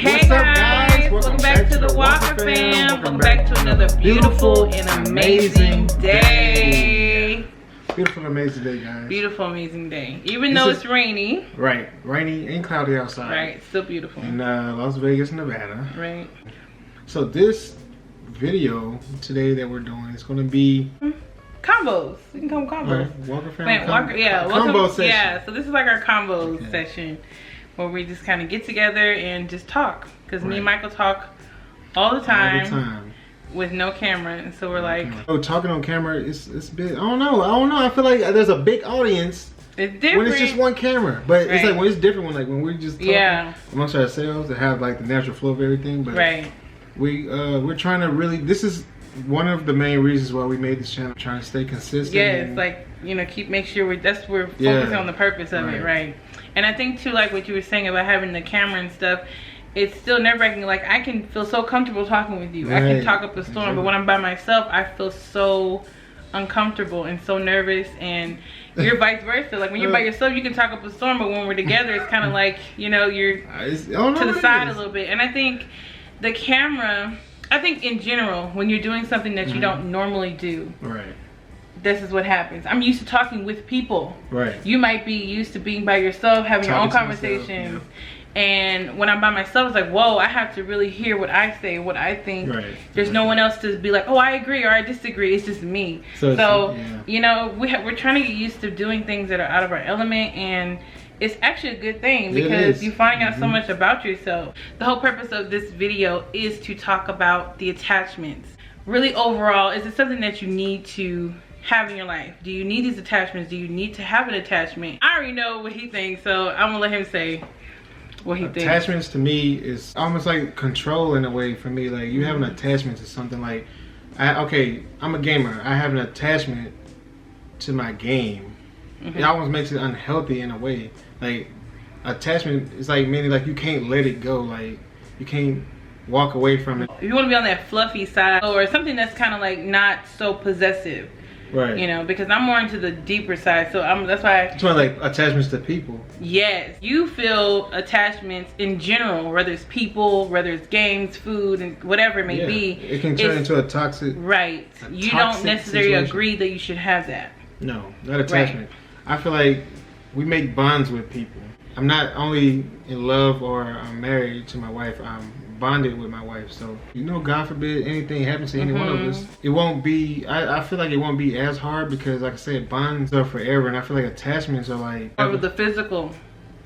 What's up, guys? Welcome back to the Walker fam. Welcome back to another beautiful and amazing day. Beautiful, amazing day, guys. Beautiful, amazing day. Even though it's rainy. Right. Rainy and cloudy outside. Right. Still beautiful. In Las Vegas, Nevada. Right. So this video today that we're doing is going to be... Convos. We can call them Convos. Right. Walker fam. Wait, Walker, yeah. Combo session. Yeah, so this is like our Convos session. Where we just kind of get together and just talk. Because me and Michael talk all the time. With no camera. And so we're like... Oh, talking on camera, it's big. I don't know. I feel like there's a big audience. It's different. When it's just one camera. But it's like when it's different when we're just talking amongst ourselves to have like the natural flow of everything. But we're trying to really... This is one of the main reasons why we made this channel. Trying to stay consistent. Yeah, it's like, you know, make sure we're focusing on the purpose of it, right? And I think too, like what you were saying about having the camera and stuff, it's still nerve-wracking. Like I can feel so comfortable talking with you. I can talk up a storm, but when I'm by myself, I feel so uncomfortable and so nervous. And you're vice versa. Like when you're by yourself, you can talk up a storm, but when we're together, it's kind of like, you know, you're to the side a little bit. And I think the camera, I think in general, when you're doing something that you don't normally do, this is what happens. I'm used to talking with people. Right. You might be used to being by yourself, having your own conversations. And when I'm by myself, it's like, whoa, I have to really hear what I say, what I think. Right. There's no one else to be like, oh, I agree or I disagree. It's just me. So you know, we're trying to get used to doing things that are out of our element, and it's actually a good thing because you find out so much about yourself. The whole purpose of this video is to talk about the attachments. Really overall, is it something that you need to have in your life? Do you need these attachments? Do you need to have an attachment? I already know what he thinks, so I'm gonna let him say what he thinks. Attachments to me is almost like control in a way for me. Like you have an attachment to something. Like I'm a gamer. I have an attachment to my game. It almost makes it unhealthy in a way. Like attachment is like meaning like you can't let it go. Like you can't walk away from it. If you want to be on that fluffy side or something that's kind of like not so possessive. Right. You know, because I'm more into the deeper side, so that's why it's more like attachments to people. Yes. You feel attachments in general, whether it's people, whether it's games, food, and whatever it may be. It can turn into a toxic. Right. You don't necessarily agree that you should have that. No, not attachment. I feel like we make bonds with people. I'm not only in love or I'm married to my wife, I'm bonded with my wife. So, you know, God forbid anything happens to any one of us, it won't be, I feel like it won't be as hard because like I said, bonds are forever, and I feel like attachments are like... More of the physical.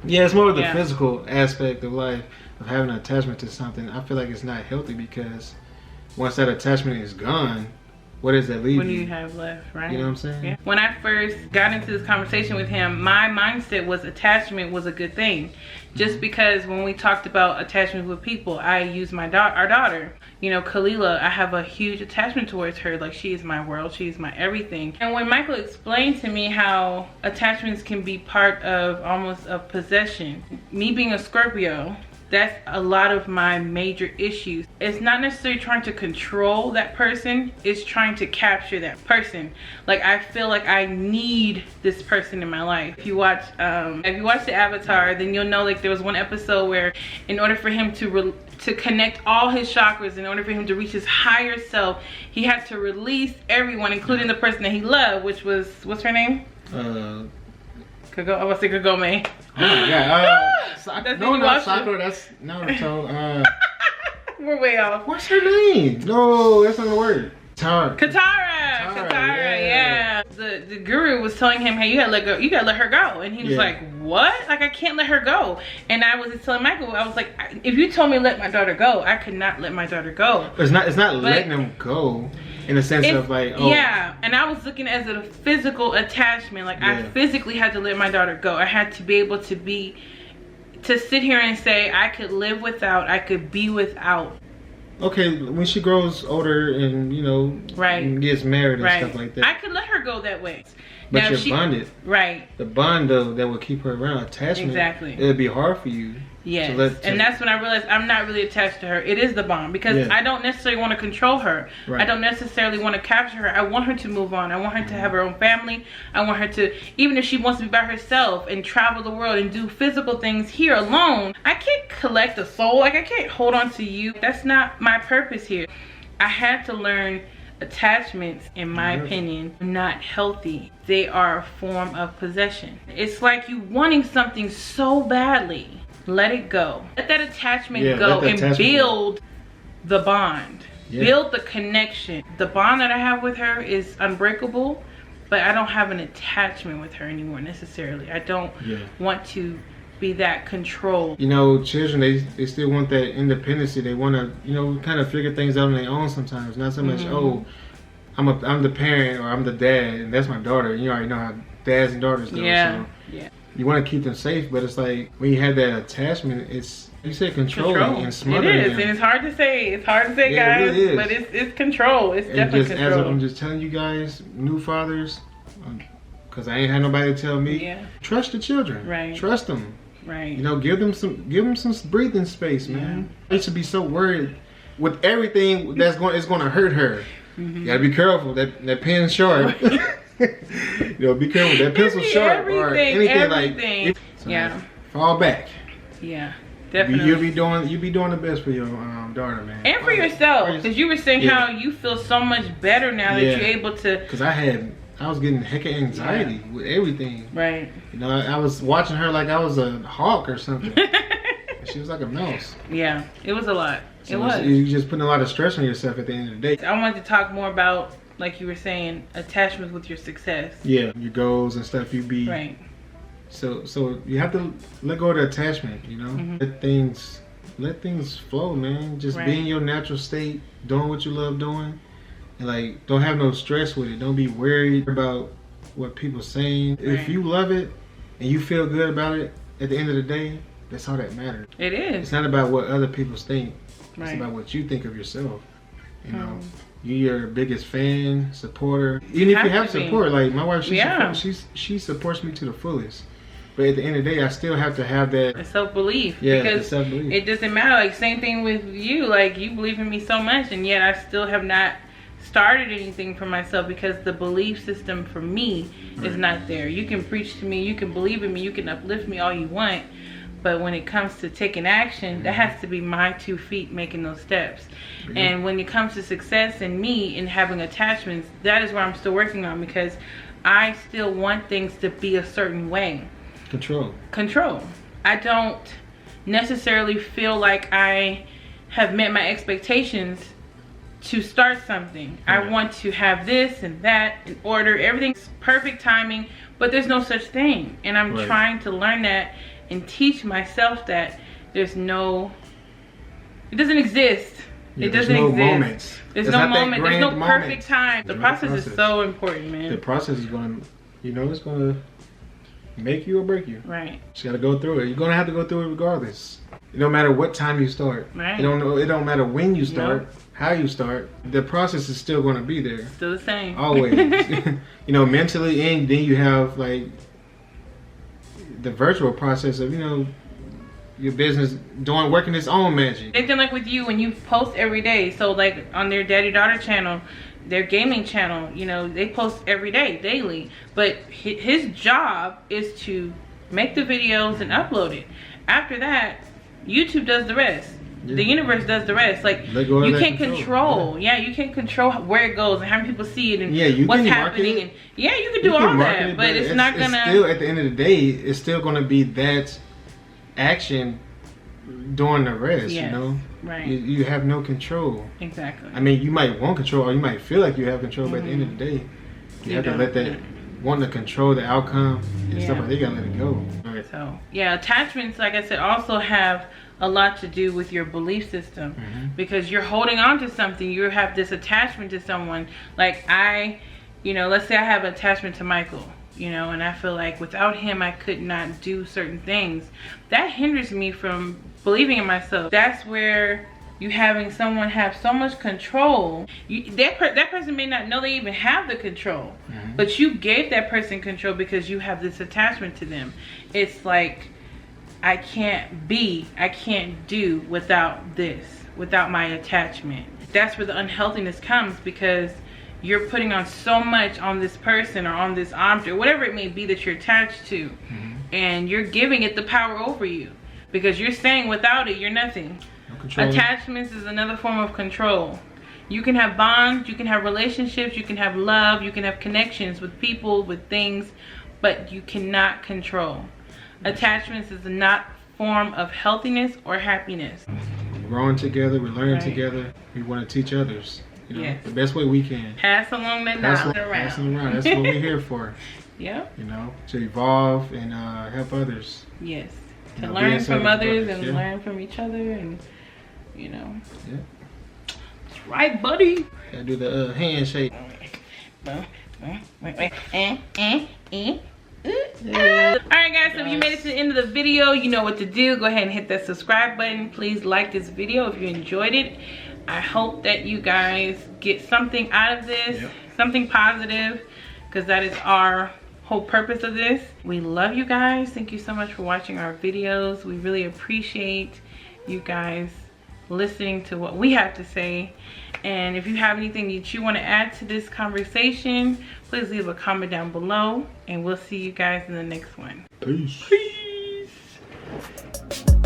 Yeah, it's more of the physical aspect of life, of having an attachment to something. I feel like it's not healthy because once that attachment is gone, what does that leave you? What do you have left, right? You know what I'm saying? Yeah. When I first got into this conversation with him, my mindset was attachment was a good thing. Just because when we talked about attachment with people, I used our daughter. You know, Kalila, I have a huge attachment towards her. Like, she is my world. She is my everything. And when Michael explained to me how attachments can be part of almost a possession, me being a Scorpio, that's a lot of my major issues. It's not necessarily trying to control that person, it's trying to capture that person. Like I feel like I need this person in my life. If you watch the Avatar, then you'll know like there was one episode where in order for him to connect all his chakras, in order for him to reach his higher self, he had to release everyone, including the person that he loved, which was, what's her name? I was say Kagome. Oh my god. No, not Sakura. That's Naruto. We're way off. What's her name? No, that's not the word. Katara, yeah. The guru was telling him, hey, you gotta let go. You gotta let her go. And he was like, what? Like I can't let her go. And I was just telling Michael, I was like, if you told me to let my daughter go, I could not let my daughter go. But it's not letting them go. In the sense of like, and I was looking at it as a physical attachment. Like I physically had to let my daughter go. I had to be able to sit here and say I could live without, I could be without. Okay, when she grows older and you know, and gets married and stuff like that, I could let her go that way. But now you're bonded. Right. The bond though that will keep her around, attachment. Exactly. It'll be hard for you Yes, and that's when I realized I'm not really attached to her. It is the bond, because I don't necessarily want to control her. Right. I don't necessarily want to capture her. I want her to move on. I want her to have her own family. I want her to, even if she wants to be by herself and travel the world and do physical things here alone, I can't collect a soul. Like, I can't hold on to you. That's not my purpose here. I had to learn attachments, in my opinion, are not healthy. They are a form of possession. It's like you wanting something so badly. Let it go. Let that attachment go and build the bond. Build the connection. The bond that I have with her is unbreakable, but I don't have an attachment with her anymore necessarily. I don't want to be that controlled. You know, children, they still want that independency. They want to, you know, kind of figure things out on their own sometimes. Not so much, oh, I'm the parent or I'm the dad and that's my daughter. You already know how dads and daughters go. So you want to keep them safe, but it's like when you have that attachment, it's, you say controlling and smothering. It is, and it's hard to say. It's hard to say, guys. It really is. But it's control. It's definitely control. I'm just telling you guys, new fathers, because I ain't had nobody to tell me. Trust the children. Right. Trust them. Right. You know, give them some breathing space, man. They should be so worried with everything that's going to hurt her. You gotta be careful. That pen's sharp. You know, be careful. That pencil's sharp or anything like. So fall back. Yeah. Definitely. You be doing the best for your daughter, man. And for yourself, because you were saying how you feel so much better now that you're able to. Because I was getting heck of anxiety with everything. Right. You know, I was watching her like I was a hawk or something. She was like a mouse. Yeah, it was a lot. So it was. You just putting a lot of stress on yourself at the end of the day. I wanted to talk more about, like you were saying, attachments with your success. Yeah, your goals and stuff. You be right. So you have to let go of the attachment. You know, let things flow, man. Just be in your natural state, doing what you love doing. And like, don't have no stress with it. Don't be worried about what people saying. If you love it and you feel good about it, at the end of the day, that's all that matters. It is. It's not about what other people think. It's about what you think of yourself. You know, you're your biggest fan, supporter. Even if you have support, like my wife, she supports me to the fullest. But at the end of the day, I still have to have that self-belief. Yeah, because self-belief. It doesn't matter. Like, same thing with you. Like, you believe in me so much, and yet I still have not started anything for myself because the belief system for me is not there. You can preach to me, you can believe in me, you can uplift me all you want, but when it comes to taking action, that has to be my 2 feet making those steps. And when it comes to success and me and having attachments, that is where I'm still working on, because I still want things to be a certain way. Control. I don't necessarily feel like I have met my expectations to start something. I want to have this and that in order. Everything's perfect timing, but there's no such thing. And I'm trying to learn that and teach myself that it doesn't exist. It doesn't exist. Moments. There's no moment. There's no perfect time. The process is so important, man. The process is going to, it's going to make you or break you. Right. You got to go through it. You're going to have to go through it regardless. It don't matter what time you start. Right. It don't matter when you start, how you start. The process is still going to be there. Still the same. Always. Mentally, and then you have like the virtual process of, your business working its own magic. It's like with you when you post every day. So like on their daddy-daughter channel, their gaming channel, they post every day, daily. But his job is to make the videos and upload it. After that, YouTube does the rest. The universe does the rest. Like, you can't control. You can't control where it goes and how many people see it and what's happening. And you can do all that, but it's not gonna. Still, at the end of the day, it's still gonna be that action doing the rest. Right. You have no control. Exactly. I mean, you might want control, or you might feel like you have control, but at the end of the day, you have to let that wanting to control the outcome and stuff like that. You gotta let it go. Right. So attachments, like I said, also have a lot to do with your belief system, because you're holding on to something. You have this attachment to someone. Like let's say I have an attachment to Michael, and I feel like without him I could not do certain things. That hinders me from believing in myself. That's where you having someone have so much control. That person may not know they even have the control, but you gave that person control because you have this attachment to them. It's like I can't do without this, without my attachment. That's where the unhealthiness comes, because you're putting on so much on this person or on this object, whatever it may be that you're attached to, and you're giving it the power over you, because you're saying without it, you're nothing. No. Attachments is another form of control. You can have bonds, you can have relationships, you can have love, you can have connections with people, with things, but you cannot control. Attachments is not a form of healthiness or happiness. We're growing together, we're learning together, we want to teach others. You know, the best way we can. Pass along that knowledge around. Pass it around. That's what we're here for. Yeah. You know, to evolve and help others. Yes. To learn from others and learn from each other, and you know. Yeah. That's right, buddy. Gotta do the handshake. Alright guys, so if you made it to the end of the video, you know what to do. Go ahead and hit that subscribe button. Please like this video if you enjoyed it. I hope that you guys get something out of this, something positive, because that is our whole purpose of this. We love you guys. Thank you so much for watching our videos. We really appreciate you guys listening to what we have to say. And if you have anything that you want to add to this conversation, please leave a comment down below, and we'll see you guys in the next one. Peace. Peace.